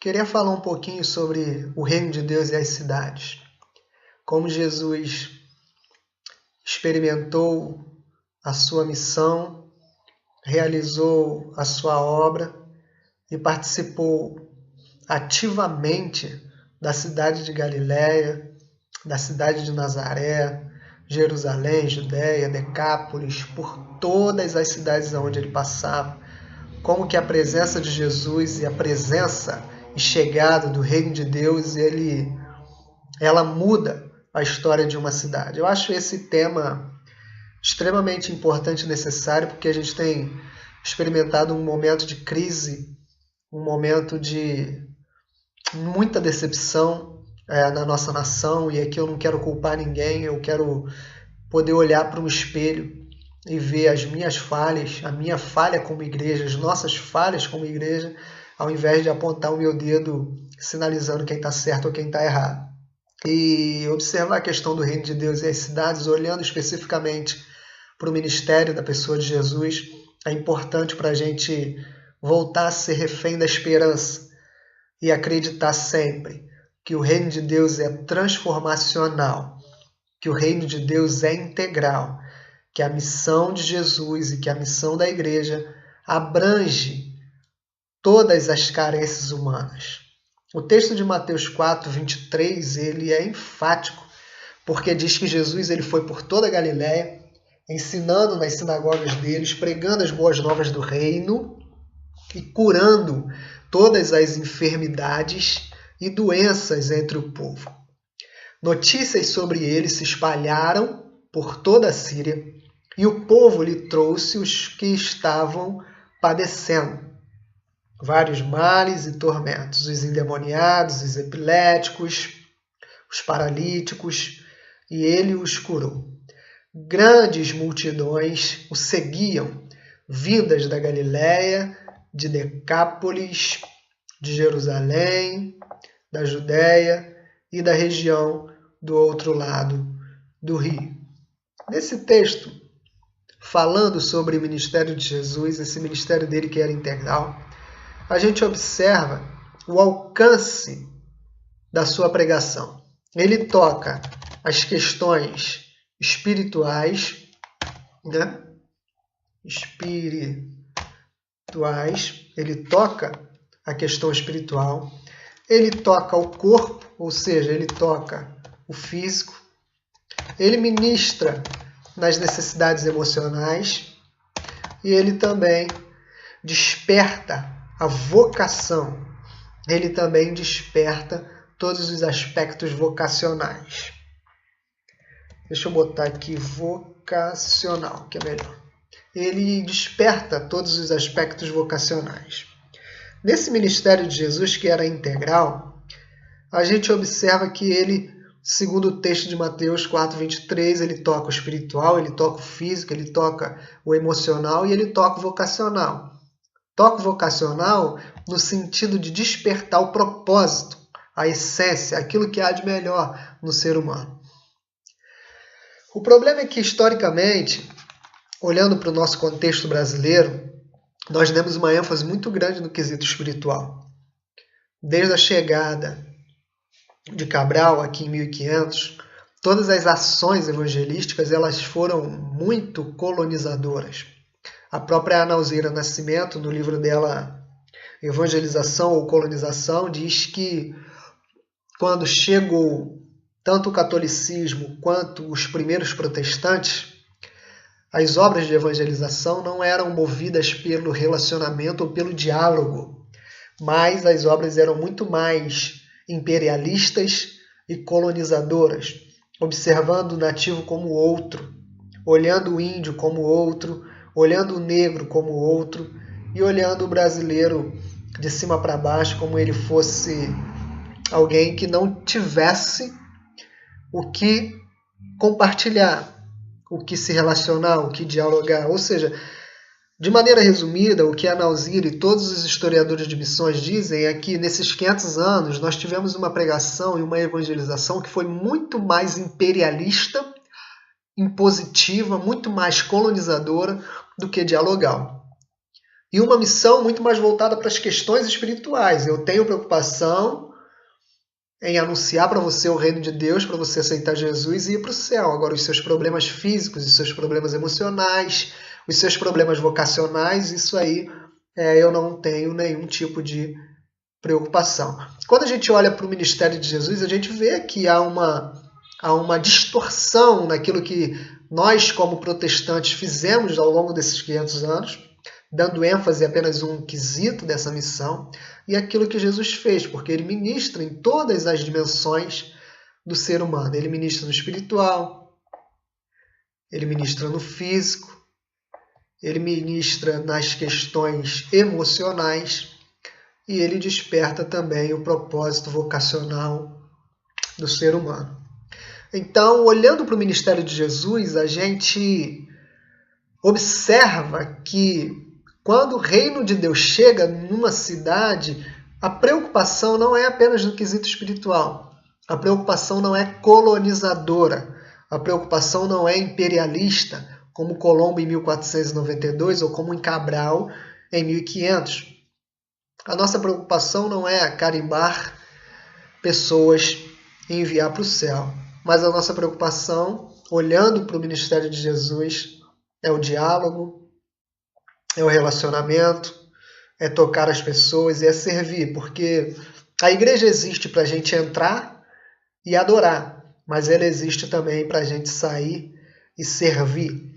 Queria falar um pouquinho sobre o reino de Deus e as cidades. Como Jesus experimentou a sua missão, realizou a sua obra e participou ativamente da cidade de Galiléia, da cidade de Nazaré, Jerusalém, Judéia, Decápolis, por todas as cidades onde ele passava. Como que a presença de Jesus e a presença e chegada do reino de Deus, ela muda a história de uma cidade. Eu acho esse tema extremamente importante e necessário, porque a gente tem experimentado um momento de crise, um momento de muita decepção na nossa nação, e aqui eu não quero culpar ninguém, eu quero poder olhar para um espelho e ver as minhas falhas, a minha falha como igreja, as nossas falhas como igreja, ao invés de apontar o meu dedo sinalizando quem está certo ou quem está errado. E observar a questão do reino de Deus e as cidades, olhando especificamente para o ministério da pessoa de Jesus, é importante para a gente voltar a ser refém da esperança e acreditar sempre que o reino de Deus é transformacional, que o reino de Deus é integral, que a missão de Jesus e que a missão da igreja abrange todas as carências humanas. O texto de Mateus 4:23, ele é enfático, porque diz que Jesus ele foi por toda a Galiléia, ensinando nas sinagogas deles, pregando as boas novas do reino e curando todas as enfermidades e doenças entre o povo. Notícias sobre ele se espalharam por toda a Síria, e o povo lhe trouxe os que estavam padecendo vários males e tormentos, os endemoniados, os epiléticos, os paralíticos, e ele os curou. Grandes multidões o seguiam, vindas da Galiléia, de Decápolis, de Jerusalém, da Judéia e da região do outro lado do rio. Nesse texto, falando sobre o ministério de Jesus, esse ministério dele que era integral, a gente observa o alcance da sua pregação. Ele toca as questões espirituais, ele toca a questão espiritual, ele toca o corpo, ou seja, ele toca o físico, ele ministra nas necessidades emocionais e ele também desperta a vocação, ele também desperta todos os aspectos vocacionais. Deixa eu botar aqui vocacional, que é melhor. Ele desperta todos os aspectos vocacionais. Nesse ministério de Jesus, que era integral, a gente observa que ele, segundo o texto de Mateus 4:23, ele toca o espiritual, ele toca o físico, ele toca o emocional e ele toca o vocacional. Toca o vocacional no sentido de despertar o propósito, a essência, aquilo que há de melhor no ser humano. O problema é que, historicamente, olhando para o nosso contexto brasileiro, nós demos uma ênfase muito grande no quesito espiritual. Desde a chegada de Cabral, aqui em 1500, todas as ações evangelísticas elas foram muito colonizadoras. A própria Ana Alzira Nascimento, no livro dela Evangelização ou Colonização, diz que quando chegou tanto o catolicismo quanto os primeiros protestantes, as obras de evangelização não eram movidas pelo relacionamento ou pelo diálogo, mas as obras eram muito mais imperialistas e colonizadoras, observando o nativo como outro, olhando o índio como outro, olhando o negro como outro e olhando o brasileiro de cima para baixo como ele fosse alguém que não tivesse o que compartilhar, o que se relacionar, o que dialogar. Ou seja, de maneira resumida, o que a Ana Alzira e todos os historiadores de missões dizem é que nesses 500 anos nós tivemos uma pregação e uma evangelização que foi muito mais imperialista, impositiva, muito mais colonizadora do que dialogal. e uma missão muito mais voltada para as questões espirituais. Eu tenho preocupação em anunciar para você o reino de Deus, para você aceitar Jesus e ir para o céu. Agora, os seus problemas físicos, os seus problemas emocionais, os seus problemas vocacionais, isso aí eu não tenho nenhum tipo de preocupação. Quando a gente olha para o ministério de Jesus, a gente vê que há uma distorção naquilo que nós, como protestantes, fizemos ao longo desses 500 anos, dando ênfase a apenas um quesito dessa missão, e aquilo que Jesus fez, porque ele ministra em todas as dimensões do ser humano. Ele ministra no espiritual, ele ministra no físico, ele ministra nas questões emocionais e ele desperta também o propósito vocacional do ser humano. Então, olhando para o ministério de Jesus, a gente observa que quando o reino de Deus chega numa cidade, a preocupação não é apenas no quesito espiritual. A preocupação não é colonizadora. A preocupação não é imperialista, como Colombo em 1492 ou como em Cabral em 1500. A nossa preocupação não é carimbar pessoas e enviar para o céu. Mas a nossa preocupação, olhando para o ministério de Jesus, é o diálogo, é o relacionamento, é tocar as pessoas e é servir. Porque a igreja existe para a gente entrar e adorar, mas ela existe também para a gente sair e servir.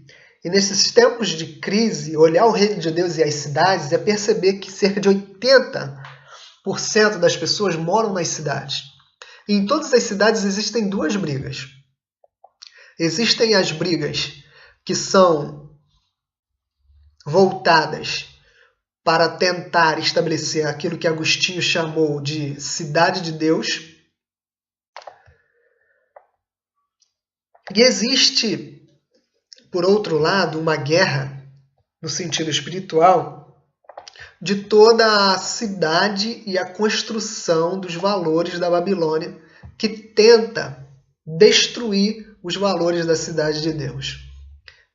E nesses tempos de crise, olhar o reino de Deus e as cidades é perceber que cerca de 80% das pessoas moram nas cidades. E em todas as cidades existem duas brigas. Existem as brigas que são voltadas para tentar estabelecer aquilo que Agostinho chamou de cidade de Deus. E existe, por outro lado, uma guerra, no sentido espiritual, de toda a cidade e a construção dos valores da Babilônia, que tenta destruir os valores da cidade de Deus.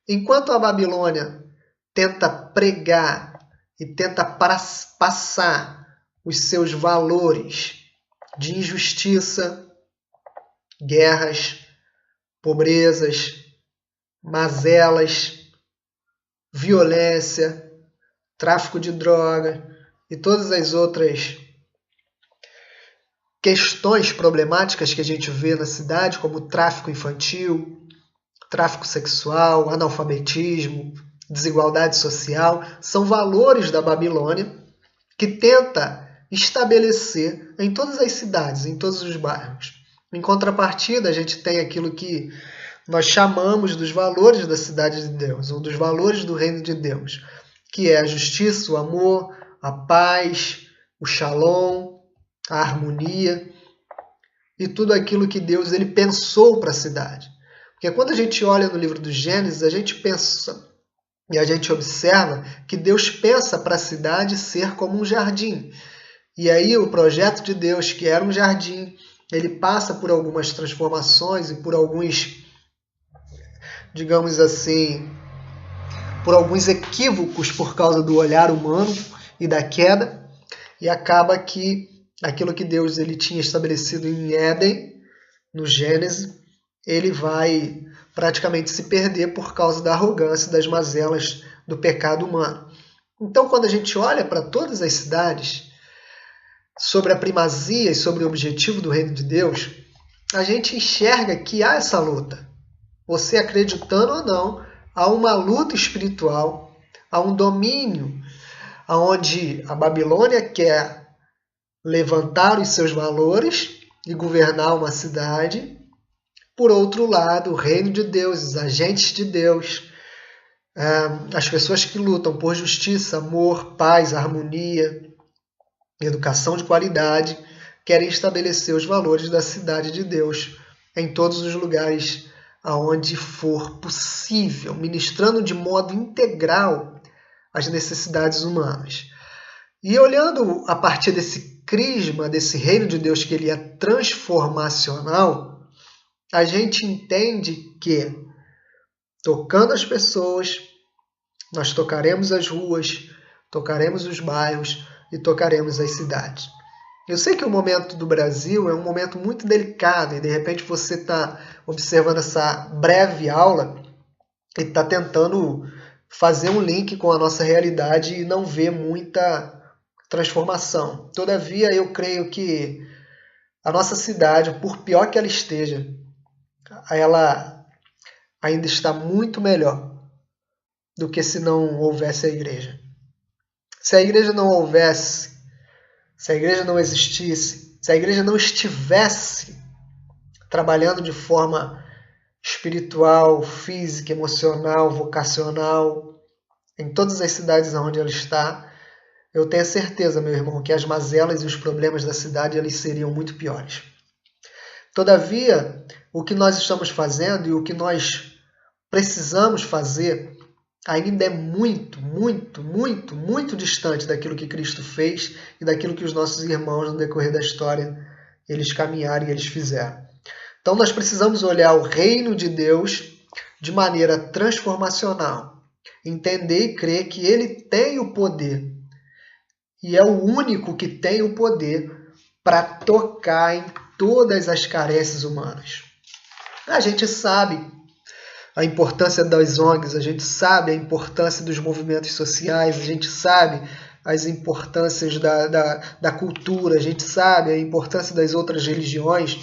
Enquanto a Babilônia tenta pregar e tenta passar os seus valores de injustiça, guerras, pobrezas, mazelas, violência, tráfico de droga e todas as outras questões problemáticas que a gente vê na cidade, como tráfico infantil, tráfico sexual, analfabetismo, desigualdade social, são valores da Babilônia que tenta estabelecer em todas as cidades, em todos os bairros. Em contrapartida, a gente tem aquilo que nós chamamos dos valores da cidade de Deus, ou dos valores do reino de Deus, que é a justiça, o amor, a paz, o shalom, a harmonia e tudo aquilo que Deus ele pensou para a cidade. Porque quando a gente olha no livro do Gênesis, a gente pensa e a gente observa que Deus pensa para a cidade ser como um jardim. E aí o projeto de Deus, que era um jardim, ele passa por algumas transformações e por alguns, digamos assim, por alguns equívocos por causa do olhar humano e da queda, e acaba que aquilo que Deus ele tinha estabelecido em Éden, no Gênesis, ele vai praticamente se perder por causa da arrogância, das mazelas do pecado humano. Então, quando a gente olha para todas as cidades, sobre a primazia e sobre o objetivo do reino de Deus, a gente enxerga que há essa luta. Você acreditando ou não, há uma luta espiritual, há um domínio onde a Babilônia quer levantar os seus valores e governar uma cidade. Por outro lado, o reino de Deus, os agentes de Deus, as pessoas que lutam por justiça, amor, paz, harmonia, educação de qualidade, querem estabelecer os valores da cidade de Deus em todos os lugares aonde for possível, ministrando de modo integral as necessidades humanas. E olhando a partir desse crisma, desse reino de Deus que ele é transformacional, a gente entende que, tocando as pessoas, nós tocaremos as ruas, tocaremos os bairros e tocaremos as cidades. Eu sei que o momento do Brasil é um momento muito delicado e de repente você está observando essa breve aula e está tentando fazer um link com a nossa realidade e não vê muita transformação. Todavia, eu creio que a nossa cidade, por pior que ela esteja, ela ainda está muito melhor do que se não houvesse a igreja. Se a igreja não houvesse, se a igreja não existisse, se a igreja não estivesse trabalhando de forma espiritual, física, emocional, vocacional, em todas as cidades onde ela está, eu tenho certeza, meu irmão, que as mazelas e os problemas da cidade eles seriam muito piores. Todavia, o que nós estamos fazendo e o que nós precisamos fazer ainda é muito, muito, muito, muito distante daquilo que Cristo fez e daquilo que os nossos irmãos no decorrer da história eles caminharam e eles fizeram. Então nós precisamos olhar o reino de Deus de maneira transformacional, entender e crer que ele tem o poder e é o único que tem o poder para tocar em todas as carências humanas. A gente sabe a importância das ONGs, a gente sabe a importância dos movimentos sociais, a gente sabe as importâncias da cultura, a gente sabe a importância das outras religiões,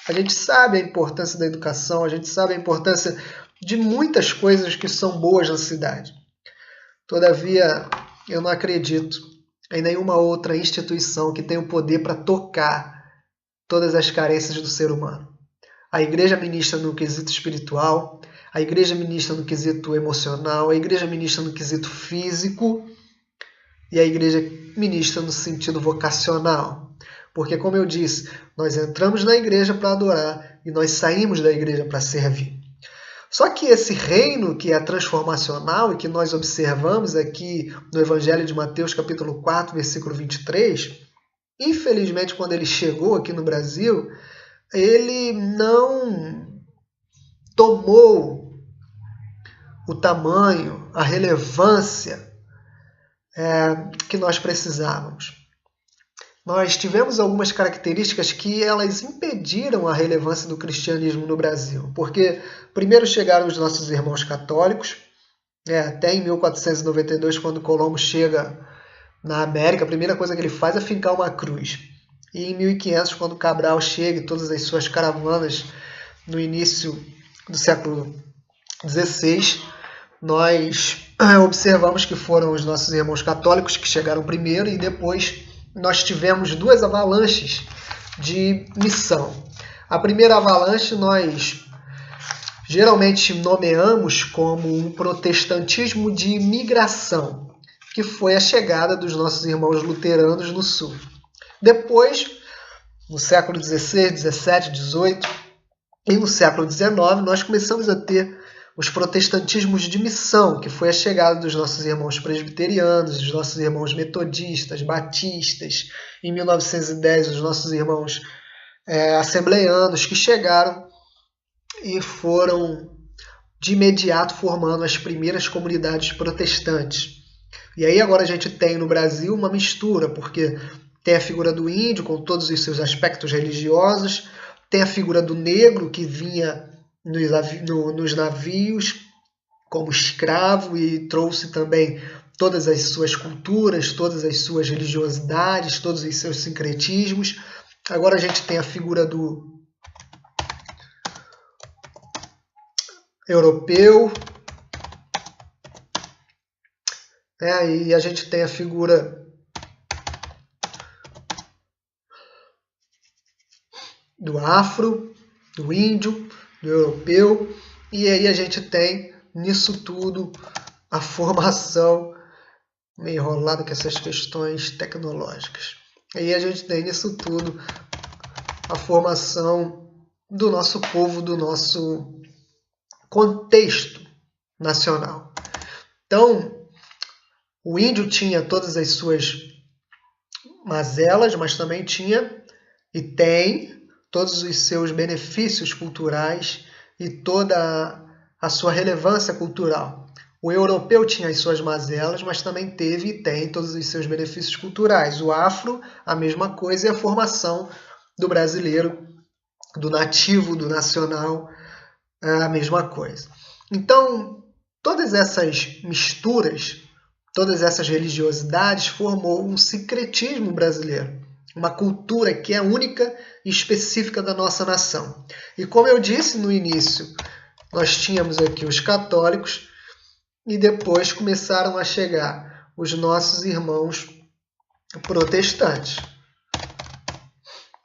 a gente sabe a importância da educação, a gente sabe a importância de muitas coisas que são boas na cidade. Todavia, eu não acredito em nenhuma outra instituição que tenha o poder para tocar todas as carências do ser humano. A igreja ministra no quesito espiritual, a igreja ministra no quesito emocional, a igreja ministra no quesito físico e a igreja ministra no sentido vocacional. Porque, como eu disse, nós entramos na igreja para adorar e nós saímos da igreja para servir. Só que esse reino que é transformacional e que nós observamos aqui no Evangelho de Mateus, capítulo 4, versículo 23, infelizmente, quando ele chegou aqui no Brasil, ele não tomou o tamanho, a relevância que nós precisávamos. Nós tivemos algumas características que elas impediram a relevância do cristianismo no Brasil. Porque primeiro chegaram os nossos irmãos católicos, até em 1492, quando Colombo chega na América, a primeira coisa que ele faz é fincar uma cruz. E em 1500, quando Cabral chega e todas as suas caravanas no início do século XVI, nós observamos que foram os nossos irmãos católicos que chegaram primeiro e depois nós tivemos duas avalanches de missão. A primeira avalanche nós geralmente nomeamos como um protestantismo de imigração, que foi a chegada dos nossos irmãos luteranos no sul. Depois, no século XVI, XVII, XVIII e no século XIX, nós começamos a ter os protestantismos de missão, que foi a chegada dos nossos irmãos presbiterianos, dos nossos irmãos metodistas, batistas, em 1910 os nossos irmãos assembleianos, que chegaram e foram de imediato formando as primeiras comunidades protestantes. E aí agora a gente tem no Brasil uma mistura, porque tem a figura do índio com todos os seus aspectos religiosos, tem a figura do negro que vinha nos navios como escravo e trouxe também todas as suas culturas, todas as suas religiosidades, todos os seus sincretismos. Agora a gente tem a figura do europeu, e a gente tem a figura do afro, do índio, do europeu, e aí a gente tem nisso tudo a formação, meio enrolado com essas questões tecnológicas. Aí a gente tem nisso tudo a formação do nosso povo, do nosso contexto nacional. Então, o índio tinha todas as suas mazelas, mas também tinha e tem todos os seus benefícios culturais e toda a sua relevância cultural. O europeu tinha as suas mazelas, mas também teve e tem todos os seus benefícios culturais. O afro, a mesma coisa, e a formação do brasileiro, do nativo, do nacional, a mesma coisa. Então, todas essas misturas, todas essas religiosidades formou um sincretismo brasileiro, uma cultura que é única e específica da nossa nação. E como eu disse no início, nós tínhamos aqui os católicos e depois começaram a chegar os nossos irmãos protestantes,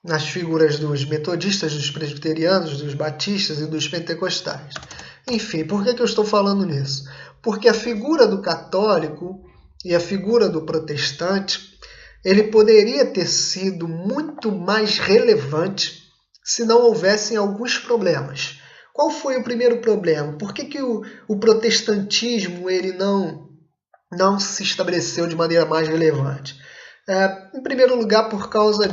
nas figuras dos metodistas, dos presbiterianos, dos batistas e dos pentecostais. Enfim, por que eu estou falando nisso? Porque a figura do católico e a figura do protestante, ele poderia ter sido muito mais relevante se não houvessem alguns problemas. Qual foi o primeiro problema? Por que o protestantismo ele não se estabeleceu de maneira mais relevante? Em primeiro lugar, por causa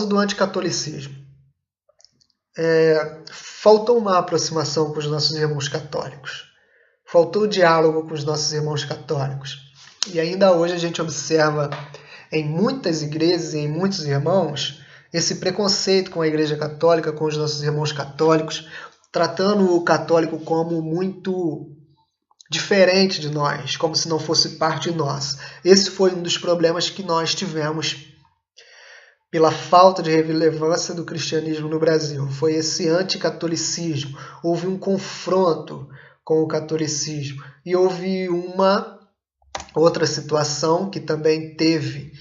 do anticatolicismo. Faltou uma aproximação com os nossos irmãos católicos. Faltou diálogo com os nossos irmãos católicos. E ainda hoje a gente observa em muitas igrejas e em muitos irmãos esse preconceito com a Igreja Católica, com os nossos irmãos católicos, tratando o católico como muito diferente de nós, como se não fosse parte de nós. Esse foi um dos problemas que nós tivemos pela falta de relevância do cristianismo no Brasil. Foi esse anticatolicismo. Houve um confronto com o catolicismo. E houve uma outra situação que também teve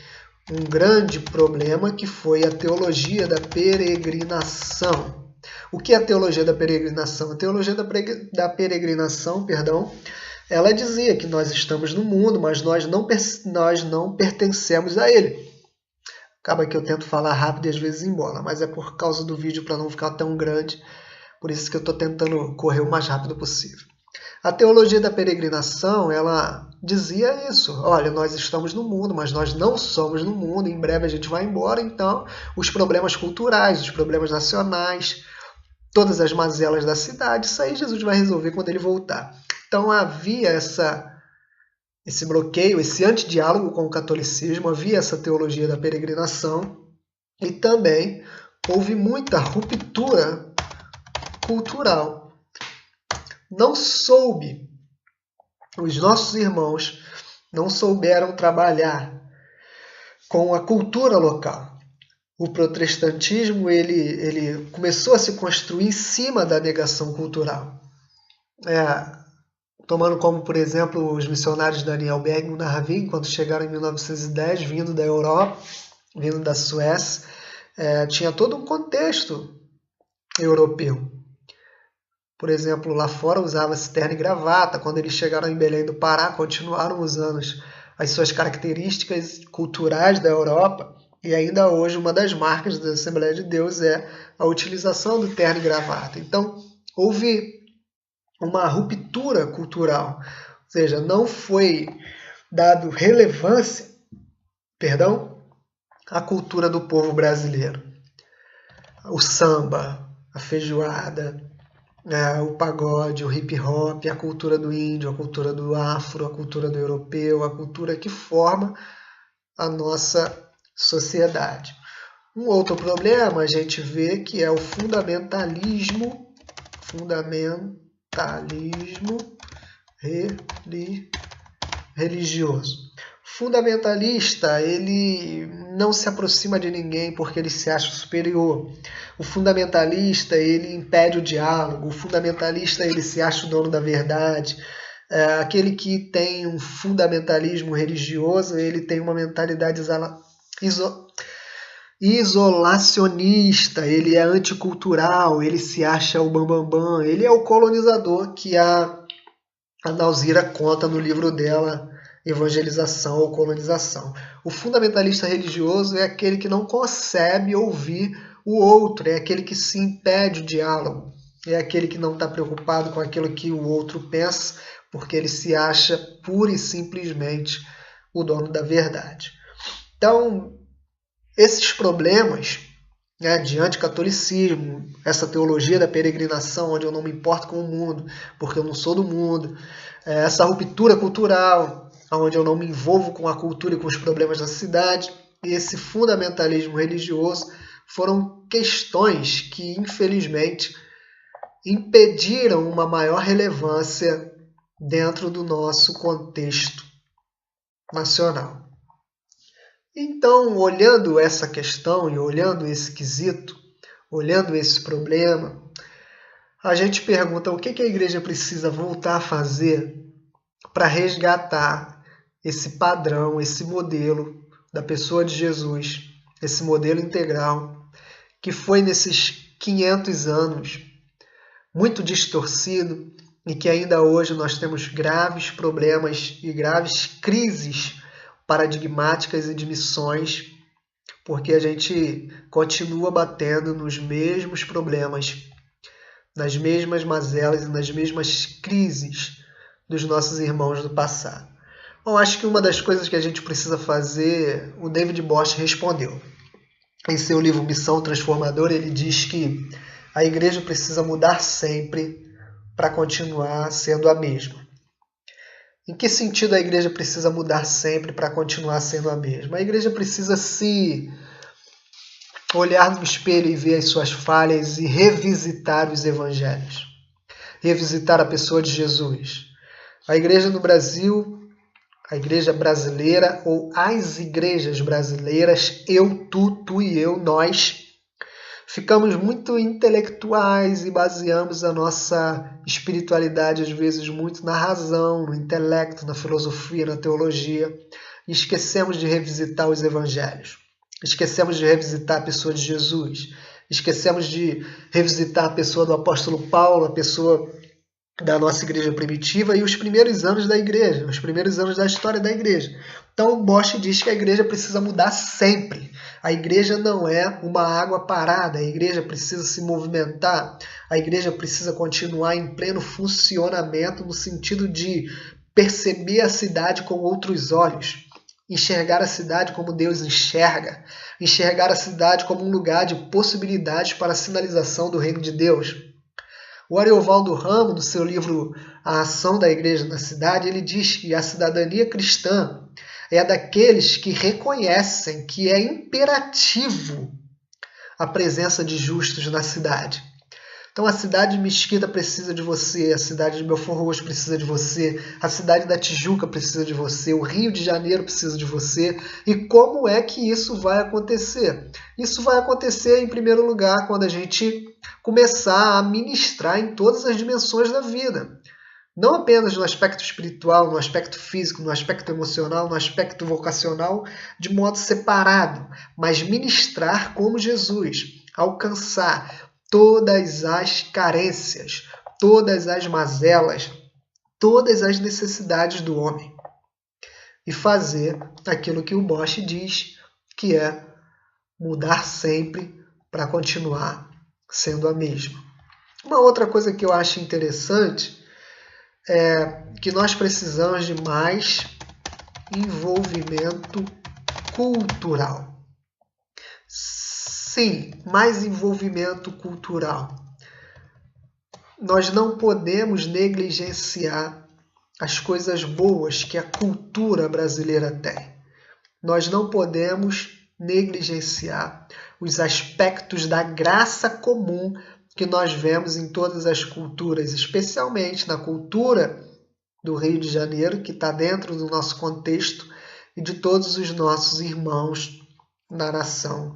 um grande problema, que foi a teologia da peregrinação. O que é a teologia da peregrinação? A teologia da peregrinação, ela dizia que nós estamos no mundo, mas nós não pertencemos a ele. Acaba que eu tento falar rápido e às vezes embola, mas é por causa do vídeo para não ficar tão grande, por isso que eu estou tentando correr o mais rápido possível. A teologia da peregrinação, ela dizia isso. Olha, nós estamos no mundo, mas nós não somos no mundo. Em breve a gente vai embora, então os problemas culturais, os problemas nacionais, todas as mazelas da cidade, isso aí Jesus vai resolver quando ele voltar. Então havia esse bloqueio, esse antidiálogo com o catolicismo, havia essa teologia da peregrinação e também houve muita ruptura cultural. Os nossos irmãos não souberam trabalhar com a cultura local. O protestantismo ele começou a se construir em cima da negação cultural. Tomando como, por exemplo, os missionários Daniel Bergman da Ravin, quando chegaram em 1910, vindo da Europa, vindo da Suécia, tinha todo um contexto europeu. Por exemplo, lá fora usava-se terno e gravata. Quando eles chegaram em Belém do Pará, continuaram usando as suas características culturais da Europa. E ainda hoje, uma das marcas da Assembleia de Deus é a utilização do terno e gravata. Então, houve uma ruptura cultural. Ou seja, não foi dado relevância, à cultura do povo brasileiro. O samba, a feijoada, o pagode, o hip hop, a cultura do índio, a cultura do afro, a cultura do europeu, a cultura que forma a nossa sociedade. Um outro problema a gente vê que é o fundamentalismo religioso. Fundamentalista, ele não se aproxima de ninguém porque ele se acha superior. O fundamentalista, ele impede o diálogo. O fundamentalista, ele se acha o dono da verdade. Aquele que tem um fundamentalismo religioso, ele tem uma mentalidade isolacionista, ele é anticultural, ele se acha o bambambam, ele é o colonizador que a Nausira conta no livro dela, Evangelização ou Colonização. O fundamentalista religioso é aquele que não concebe ouvir o outro, é aquele que se impede o diálogo, é aquele que não está preocupado com aquilo que o outro pensa, porque ele se acha pura e simplesmente o dono da verdade. Então, esses problemas né, de anticatolicismo, essa teologia da peregrinação, onde eu não me importo com o mundo, porque eu não sou do mundo, essa ruptura cultural, onde eu não me envolvo com a cultura e com os problemas da cidade, e esse fundamentalismo religioso foram questões que, infelizmente, impediram uma maior relevância dentro do nosso contexto nacional. Então, olhando essa questão e olhando esse quesito, olhando esse problema, a gente pergunta o que a igreja precisa voltar a fazer para resgatar esse padrão, esse modelo da pessoa de Jesus, esse modelo integral, que foi nesses 500 anos muito distorcido e que ainda hoje nós temos graves problemas e graves crises paradigmáticas e de missões, porque a gente continua batendo nos mesmos problemas, nas mesmas mazelas e nas mesmas crises dos nossos irmãos do passado. Bom, acho que uma das coisas que a gente precisa fazer, o David Bosch respondeu. Em seu livro Missão Transformadora, ele diz que a igreja precisa mudar sempre para continuar sendo a mesma. Em que sentido a igreja precisa mudar sempre para continuar sendo a mesma? A igreja precisa se olhar no espelho e ver as suas falhas e revisitar os evangelhos. Revisitar a pessoa de Jesus. A igreja no Brasil, a igreja brasileira ou as igrejas brasileiras, eu, tu e eu, nós, ficamos muito intelectuais e baseamos a nossa espiritualidade, às vezes, muito na razão, no intelecto, na filosofia, na teologia, e esquecemos de revisitar os evangelhos. Esquecemos de revisitar a pessoa de Jesus. Esquecemos de revisitar a pessoa do apóstolo Paulo, a pessoa da nossa igreja primitiva e os primeiros anos da igreja, os primeiros anos da história da igreja. Então, Bosch diz que a igreja precisa mudar sempre. A igreja não é uma água parada, a igreja precisa se movimentar, a igreja precisa continuar em pleno funcionamento no sentido de perceber a cidade com outros olhos, enxergar a cidade como Deus enxerga, enxergar a cidade como um lugar de possibilidades para a sinalização do reino de Deus. O Ariovaldo Ramo, no seu livro A Ação da Igreja na Cidade, ele diz que a cidadania cristã é daqueles que reconhecem que é imperativo a presença de justos na cidade. Então a cidade de Mesquita precisa de você, a cidade de Belford Roxo precisa de você, a cidade da Tijuca precisa de você, o Rio de Janeiro precisa de você. E como é que isso vai acontecer? Isso vai acontecer, em primeiro lugar, quando a gente começar a ministrar em todas as dimensões da vida. Não apenas no aspecto espiritual, no aspecto físico, no aspecto emocional, no aspecto vocacional, de modo separado, mas ministrar como Jesus, alcançar todas as carências, todas as mazelas, todas as necessidades do homem e fazer aquilo que o Bosch diz, que é mudar sempre para continuar sendo a mesma. Uma outra coisa que eu acho interessante é que nós precisamos de mais envolvimento cultural. Sim, mais envolvimento cultural. Nós não podemos negligenciar as coisas boas que a cultura brasileira tem. Nós não podemos negligenciar os aspectos da graça comum que nós vemos em todas as culturas, especialmente na cultura do Rio de Janeiro, que está dentro do nosso contexto, e de todos os nossos irmãos na nação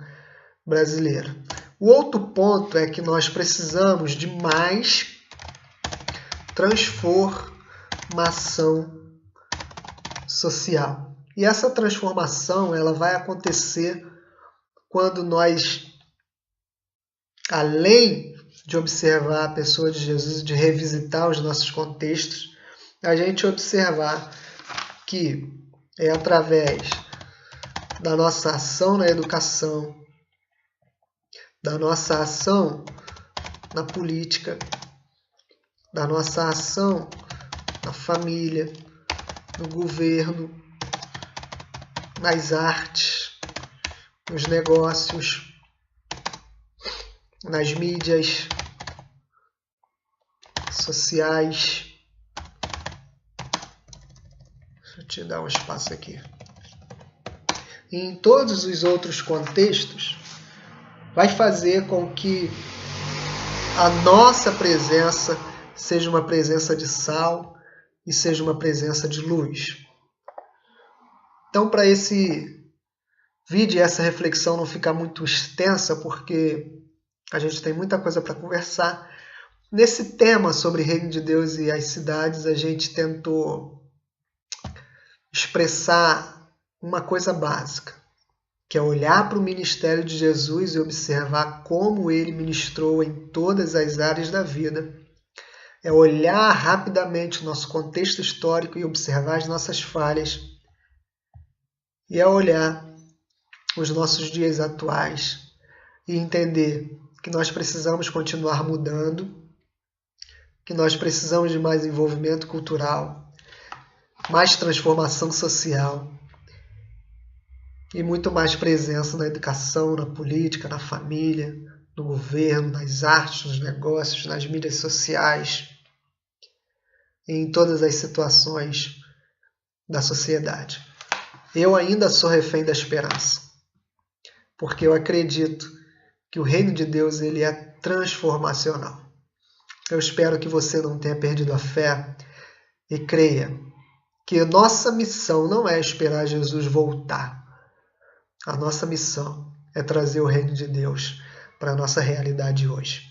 brasileira. O outro ponto é que nós precisamos de mais transformação social. E essa transformação ela vai acontecer quando nós, além de observar a pessoa de Jesus, de revisitar os nossos contextos, a gente observar que é através da nossa ação na educação, da nossa ação na política, da nossa ação na família, no governo, nas artes, nos negócios, nas mídias sociais. Deixa eu te dar um espaço aqui. E em todos os outros contextos, vai fazer com que a nossa presença seja uma presença de sal e seja uma presença de luz. Então, para esse vídeo e essa reflexão não ficar muito extensa, porque a gente tem muita coisa para conversar, nesse tema sobre Reino de Deus e as cidades, a gente tentou expressar uma coisa básica, que é olhar para o ministério de Jesus e observar como ele ministrou em todas as áreas da vida. É olhar rapidamente o nosso contexto histórico e observar as nossas falhas. E é olhar os nossos dias atuais e entender que nós precisamos continuar mudando, que nós precisamos de mais envolvimento cultural, mais transformação social e muito mais presença na educação, na política, na família, no governo, nas artes, nos negócios, nas mídias sociais e em todas as situações da sociedade. Eu ainda sou refém da esperança, porque eu acredito que o reino de Deus ele é transformacional. Eu espero que você não tenha perdido a fé e creia que a nossa missão não é esperar Jesus voltar. A nossa missão é trazer o reino de Deus para a nossa realidade hoje.